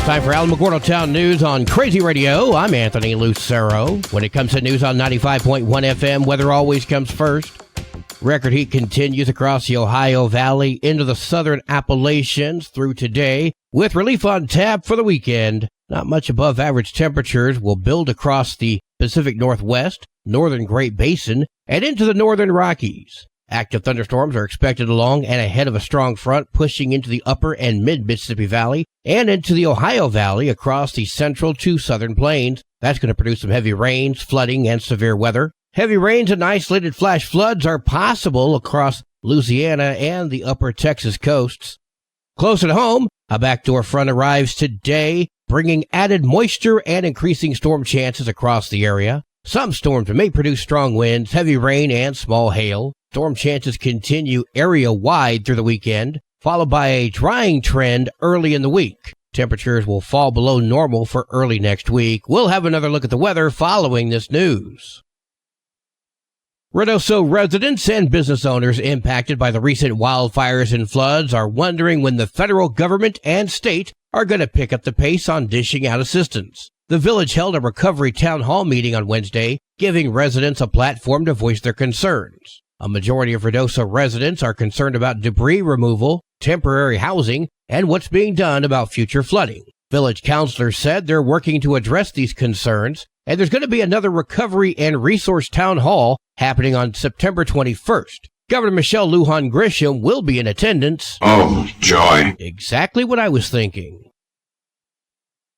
Time for Alamogordo Town News on Crazy Radio. I'm Anthony Lucero. When it comes to news on 95.1 FM, weather always comes first. Record heat continues across the Ohio Valley into the southern Appalachians through today, with relief on tap for the weekend. Not much above average temperatures will build across the Pacific Northwest, northern Great Basin, and into the northern Rockies. Active thunderstorms are expected along and ahead of a strong front pushing into the upper and mid-Mississippi Valley and into the Ohio Valley across the central to southern plains. That's going to produce some heavy rains, flooding, and severe weather. Heavy rains and isolated flash floods are possible across Louisiana and the upper Texas coasts. Close at home, a backdoor front arrives today, bringing added moisture and increasing storm chances across the area. Some storms may produce strong winds, heavy rain, and small hail. Storm chances continue area-wide through the weekend, followed by a drying trend early in the week. Temperatures will fall below normal for early next week. We'll have another look at the weather following this news. Ruidoso residents and business owners impacted by the recent wildfires and floods are wondering when the federal government and state are going to pick up the pace on dishing out assistance. The village held a recovery town hall meeting on Wednesday, giving residents a platform to voice their concerns. A majority of Ruidoso residents are concerned about debris removal, temporary housing, and what's being done about future flooding. Village councilors said they're working to address these concerns, and there's going to be another recovery and resource town hall happening on September 21st. Governor Michelle Lujan Grisham will be in attendance. Oh, joy. Exactly what I was thinking.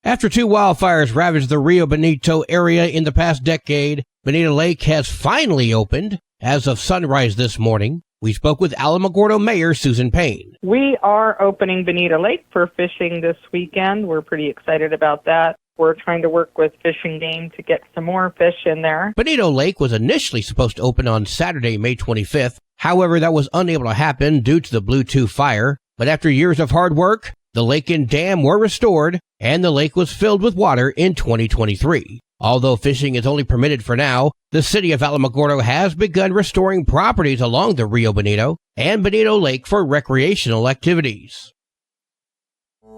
After two wildfires ravaged the Rio Bonito area in the past decade, Bonito Lake has finally opened as of sunrise this morning. We spoke with Alamogordo Mayor Susan Payne. We are opening Bonito Lake for fishing this weekend. We're pretty excited about that. We're trying to work with Fish and Game to get some more fish in there. Bonito Lake was initially supposed to open on Saturday, May 25th. However, that was unable to happen due to the Blue 2 fire. But after years of hard work, the lake and dam were restored, and the lake was filled with water in 2023. Although fishing is only permitted for now, the city of Alamogordo has begun restoring properties along the Rio Bonito and Bonito Lake for recreational activities.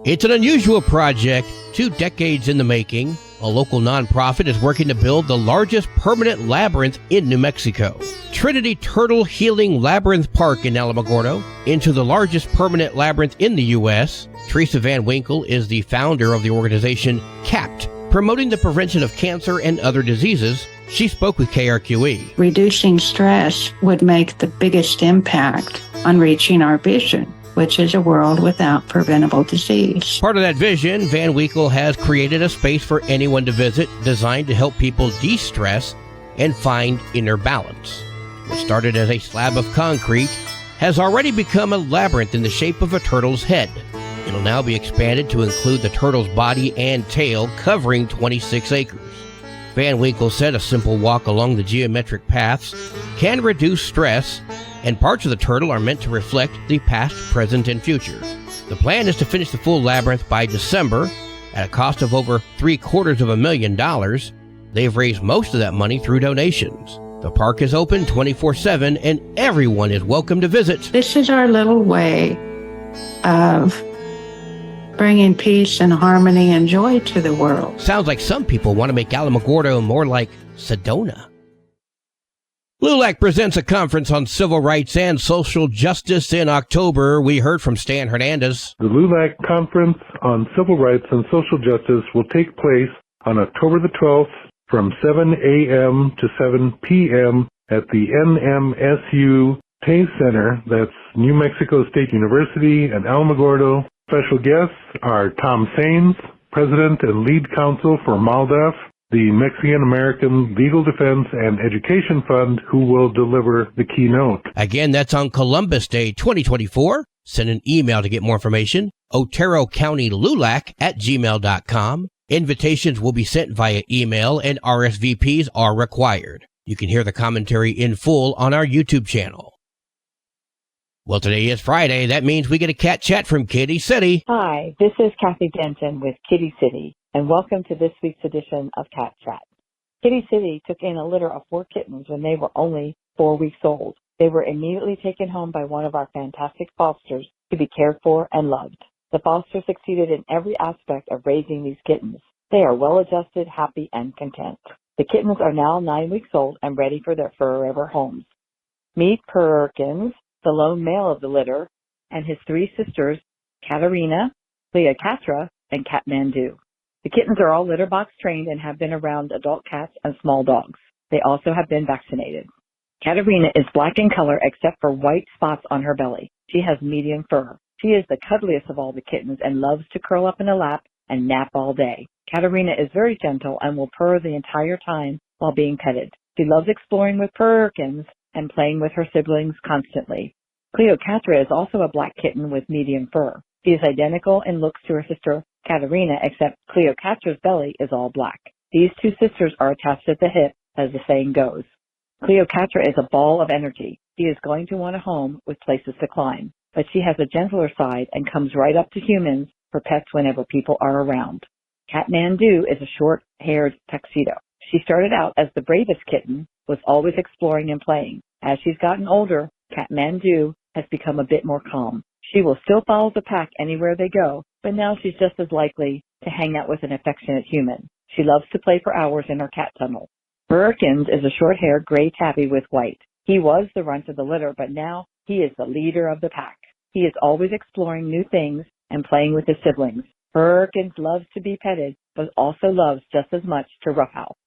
It's an unusual project, 2 decades in the making. A local nonprofit is working to build the largest permanent labyrinth in New Mexico. Trinity Turtle Healing Labyrinth Park in Alamogordo, into the largest permanent labyrinth in the U.S. Teresa Van Winkle is the founder of the organization CAPT, promoting the prevention of cancer and other diseases. She spoke with KRQE. Reducing stress would make the biggest impact on reaching our vision, which is a world without preventable disease. Part of that vision, Van Winkle has created a space for anyone to visit, designed to help people de-stress and find inner balance. What started as a slab of concrete has already become a labyrinth in the shape of a turtle's head. It'll now be expanded to include the turtle's body and tail, covering 26 acres. Van Winkle said a simple walk along the geometric paths can reduce stress, and parts of the turtle are meant to reflect the past, present, and future. The plan is to finish the full labyrinth by December at a cost of over $750,000. They've raised most of that money through donations. The park is open 24/7, and everyone is welcome to visit. This is our little way of bringing peace and harmony and joy to the world. Sounds like some people want to make Alamogordo more like Sedona. LULAC presents a conference on civil rights and social justice in October. We heard from Stan Hernandez. The LULAC Conference on Civil Rights and Social Justice will take place on October the 12th from 7 a.m. to 7 p.m. at the NMSU Tay Center. That's New Mexico State University in Alamogordo. Special guests are Tom Saines, President and Lead Counsel for MALDEF, the Mexican-American Legal Defense and Education Fund, who will deliver the keynote. Again, that's on Columbus Day 2024. Send an email to get more information, oterocountylulac@gmail.com. Invitations will be sent via email, and RSVPs are required. You can hear the commentary in full on our YouTube channel. Well, today is Friday. That means we get a cat chat from Kitty City. Hi, this is Kathy Denton with Kitty City, and welcome to this week's edition of Cat Chat. Kitty City took in a litter of 4 kittens when they were only 4 weeks old. They were immediately taken home by one of our fantastic fosters to be cared for and loved. The foster succeeded in every aspect of raising these kittens. They are well-adjusted, happy, and content. The kittens are now 9 weeks old and ready for their forever homes. Meet Perkins, the lone male of the litter, and his 3 sisters, Katerina, Cleopatra, and Kathmandu. The kittens are all litter box trained and have been around adult cats and small dogs. They also have been vaccinated. Katerina is black in color except for white spots on her belly. She has medium fur. She is the cuddliest of all the kittens and loves to curl up in a lap and nap all day. Katerina is very gentle and will purr the entire time while being petted. She loves exploring with Perkins and playing with her siblings constantly. Cleopatra is also a black kitten with medium fur. She is identical in looks to her sister Katerina, except Cleopatra's belly is all black. These 2 sisters are attached at the hip, as the saying goes. Cleopatra is a ball of energy. She is going to want a home with places to climb, but she has a gentler side and comes right up to humans for pets whenever people are around. Kathmandu is a short-haired tuxedo. She started out as the bravest kitten, was always exploring and playing. As she's gotten older, Kathmandu has become a bit more calm. She will still follow the pack anywhere they go, but now she's just as likely to hang out with an affectionate human. She loves to play for hours in her cat tunnel. Perkins is a short-haired gray tabby with white. He was the runt of the litter, but now he is the leader of the pack. He is always exploring new things and playing with his siblings. Perkins loves to be petted, but also loves just as much to roughhouse.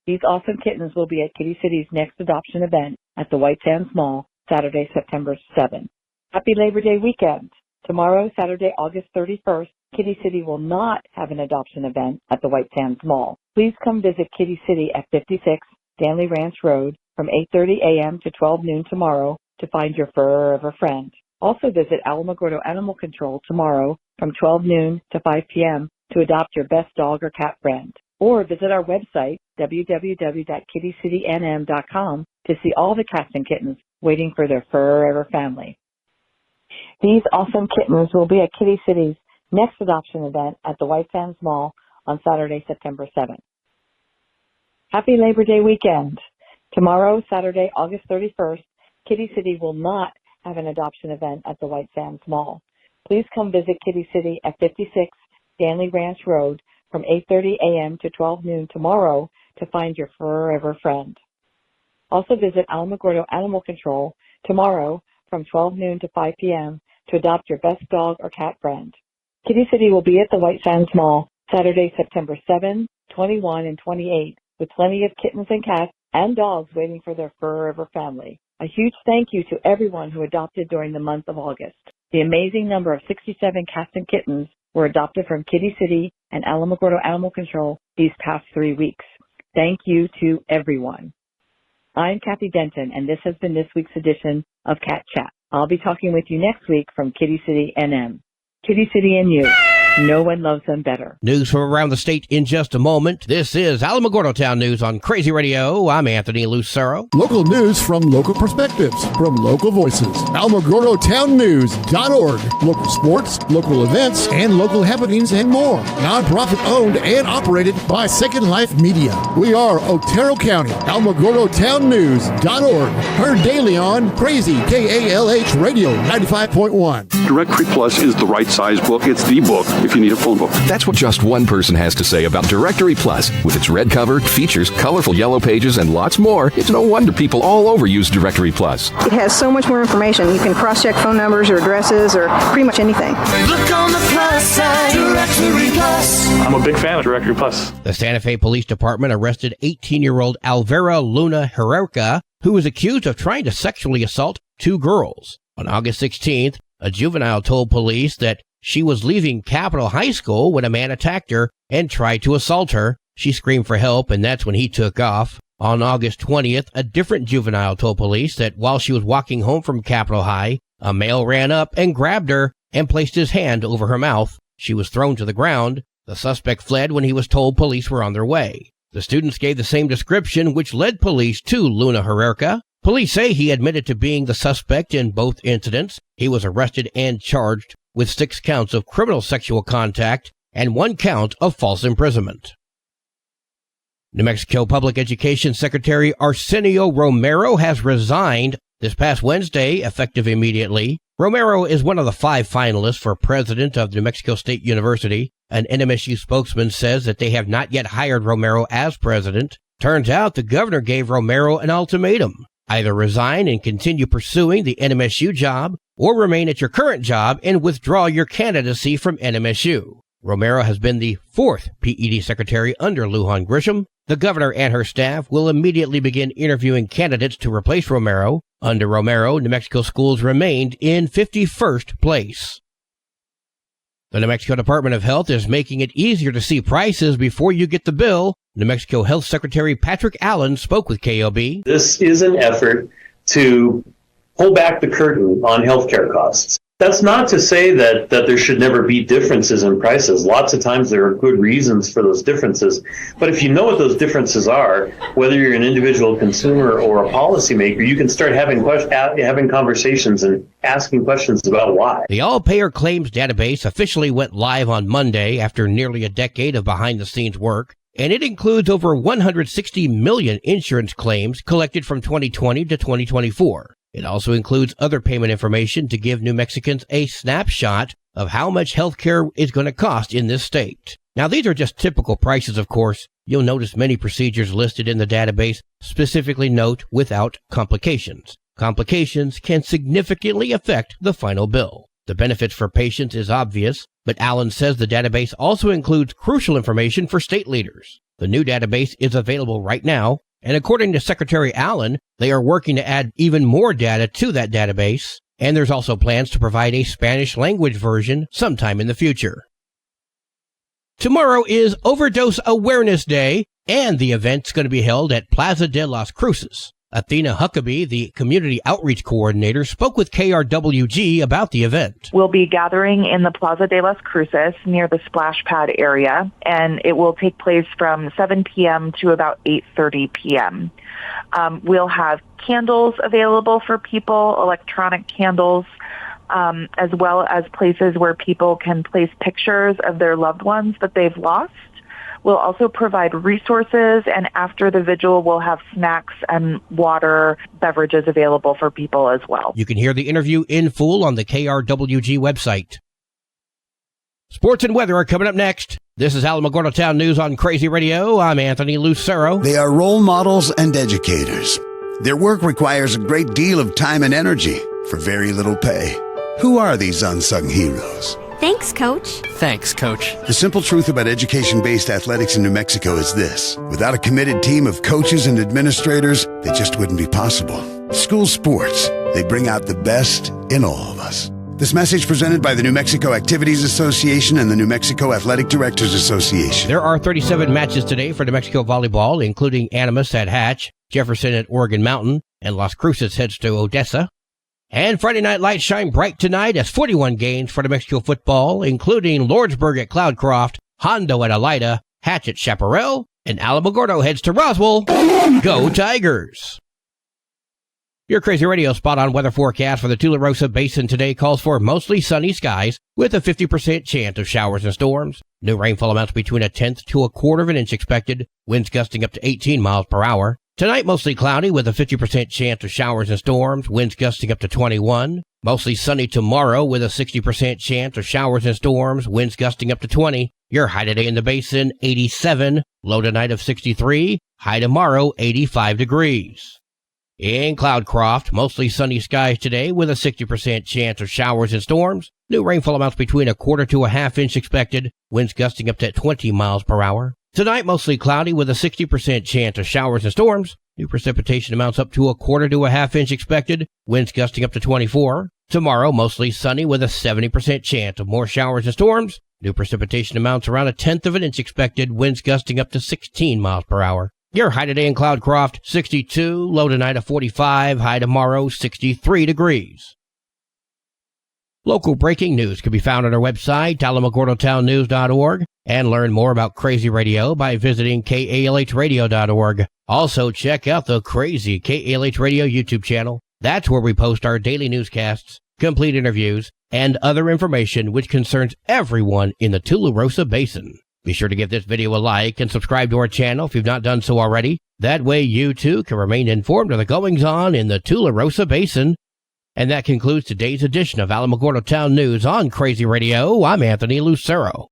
These awesome kittens will be at Kitty City's next adoption event at the White Sands Mall, Saturday, September 7th. Happy Labor Day weekend. Tomorrow, Saturday, August 31st, Kitty City will not have an adoption event at the White Sands Mall. Please come visit Kitty City at 56 Stanley Ranch Road from 8:30 a.m. to 12 noon tomorrow to find your forever friend. Also visit Alamogordo Animal Control tomorrow from 12 noon to 5 p.m. to adopt your best dog or cat friend. Or visit our website, www.kittycitynm.com, to see all the cats and kittens waiting for their forever family. These awesome kittens will be at Kitty City's next adoption event at the White Sands Mall on Saturday, September 7th. Happy Labor Day weekend. Tomorrow, Saturday, August 31st, Kitty City will not have an adoption event at the White Sands Mall. Please come visit Kitty City at 56 Stanley Ranch Road from 8:30 a.m. to 12 noon tomorrow to find your forever friend. Also visit Alamogordo Animal Control tomorrow from 12 noon to 5 p.m. to adopt your best dog or cat friend. Kitty City will be at the White Sands Mall Saturday, September 7, 21, and 28 with plenty of kittens and cats and dogs waiting for their forever family. A huge thank you to everyone who adopted during the month of August. The amazing number of 67 cats and kittens were adopted from Kitty City and Alamogordo Animal Control these past 3 weeks. Thank you to everyone. I'm Kathy Denton, and this has been this week's edition of Cat Chat. I'll be talking with you next week from Kitty City NM. Kitty City and you. No one loves them better. News from around the state in just a moment. This is Alamogordo Town News on Crazy Radio. I'm Anthony Lucero. Local news from local perspectives, from local voices. AlamogordoTownNews.org. Local sports, local events, and local happenings and more. Nonprofit owned and operated by Second Life Media. We are Otero County. AlamogordoTownNews.org. Heard daily on Crazy KALH Radio 95.1. Directory Plus is the right size book. It's the book if you need a phone book. That's what just one person has to say about Directory Plus. With its red cover, features, colorful yellow pages, and lots more, it's no wonder people all over use Directory Plus. It has so much more information. You can cross-check phone numbers or addresses or pretty much anything. Look on the plus side, Directory Plus. I'm a big fan of Directory Plus. The Santa Fe Police Department arrested 18-year-old Alvera Luna Herrera, who was accused of trying to sexually assault 2 girls. On August 16th, a juvenile told police that she was leaving Capitol High School when a man attacked her and tried to assault her. She screamed for help, and that's when he took off. On August 20th, a different juvenile told police that while she was walking home from Capitol High, a male ran up and grabbed her and placed his hand over her mouth. She was thrown to the ground. The suspect fled when he was told police were on their way. The students gave the same description, which led police to Luna Herrera. Police say he admitted to being the suspect in both incidents. He was arrested and charged with 6 counts of criminal sexual contact and 1 count of false imprisonment. New Mexico Public Education Secretary Arsenio Romero has resigned this past Wednesday, effective immediately. Romero is one of the 5 finalists for president of New Mexico State University. An NMSU spokesman says that they have not yet hired Romero as president. Turns out the governor gave Romero an ultimatum. Either resign and continue pursuing the NMSU job, or remain at your current job and withdraw your candidacy from NMSU. Romero has been the 4th PED secretary under Lujan Grisham. The governor and her staff will immediately begin interviewing candidates to replace Romero. Under Romero, New Mexico schools remained in 51st place. The New Mexico Department of Health is making it easier to see prices before you get the bill. New Mexico Health Secretary Patrick Allen spoke with KOB. This is an effort to pull back the curtain on healthcare costs. That's not to say that there should never be differences in prices. Lots of times there are good reasons for those differences. But if you know what those differences are, whether you're an individual consumer or a policymaker, you can start having conversations and asking questions about why. The All-Payer Claims Database officially went live on Monday after nearly a decade of behind-the-scenes work, and it includes over 160 million insurance claims collected from 2020 to 2024. It also includes other payment information to give New Mexicans a snapshot of how much health care is going to cost in this state. Now, these are just typical prices, of course. You'll notice many procedures listed in the database specifically note without complications. Complications can significantly affect the final bill. The benefits for patients is obvious, but Allen says the database also includes crucial information for state leaders. The new database is available right now, and according to Secretary Allen, they are working to add even more data to that database, and there's also plans to provide a Spanish language version sometime in the future. Tomorrow is Overdose Awareness Day, and the event's going to be held at Plaza de las Cruces. Athena Huckabee, the Community Outreach Coordinator, spoke with KRWG about the event. We'll be gathering in the Plaza de las Cruces near the splash pad area, and it will take place from 7 p.m. to about 8:30 p.m. We'll have candles available for people, electronic candles, as well as places where people can place pictures of their loved ones that they've lost. We'll also provide resources, and after the vigil, we'll have snacks and water, beverages available for people as well. You can hear the interview in full on the KRWG website. Sports and weather are coming up next. This is Alamogordo Town News on Crazy Radio. I'm Anthony Lucero. They are role models and educators. Their work requires a great deal of time and energy for very little pay. Who are these unsung heroes? Thanks, Coach. Thanks, Coach. The simple truth about education-based athletics in New Mexico is this. Without a committed team of coaches and administrators, they just wouldn't be possible. School sports, they bring out the best in all of us. This message presented by the New Mexico Activities Association and the New Mexico Athletic Directors Association. There are 37 matches today for New Mexico volleyball, including Animas at Hatch, Jefferson at Oregon Mountain, and Las Cruces heads to Odessa. And Friday Night Lights shine bright tonight as 41 games for New Mexico football, including Lordsburg at Cloudcroft, Hondo at Elida, Hatch at Chaparral, and Alamogordo heads to Roswell. Go Tigers! Your Crazy Radio spot-on weather forecast for the Tularosa Basin today calls for mostly sunny skies with a 50% chance of showers and storms. New rainfall amounts between 1/10 to 1/4 of an inch expected, winds gusting up to 18 miles per hour. Tonight, mostly cloudy with a 50% chance of showers and storms, winds gusting up to 21. Mostly sunny tomorrow with a 60% chance of showers and storms, winds gusting up to 20. Your high today in the basin, 87. Low tonight of 63. High tomorrow, 85 degrees. In Cloudcroft, mostly sunny skies today with a 60% chance of showers and storms. New rainfall amounts between 1/4 to 1/2 inch expected, winds gusting up to 20 miles per hour. Tonight, mostly cloudy with a 60% chance of showers and storms. New precipitation amounts up to 1/4 to 1/2 inch expected, winds gusting up to 24. Tomorrow, mostly sunny with a 70% chance of more showers and storms. New precipitation amounts around 1/10 of an inch expected, winds gusting up to 16 miles per hour. Your high today in Cloudcroft, 62, low tonight of 45, high tomorrow, 63 degrees. Local breaking news can be found on our website, alamogordotownnews.org, and learn more about Crazy Radio by visiting KALHradio.org. Also, check out the Crazy KALH Radio YouTube channel. That's where we post our daily newscasts, complete interviews, and other information which concerns everyone in the Tularosa Basin. Be sure to give this video a like and subscribe to our channel if you've not done so already. That way you too can remain informed of the goings-on in the Tularosa Basin. And that concludes today's edition of Alamogordo Town News on Crazy Radio. I'm Anthony Lucero.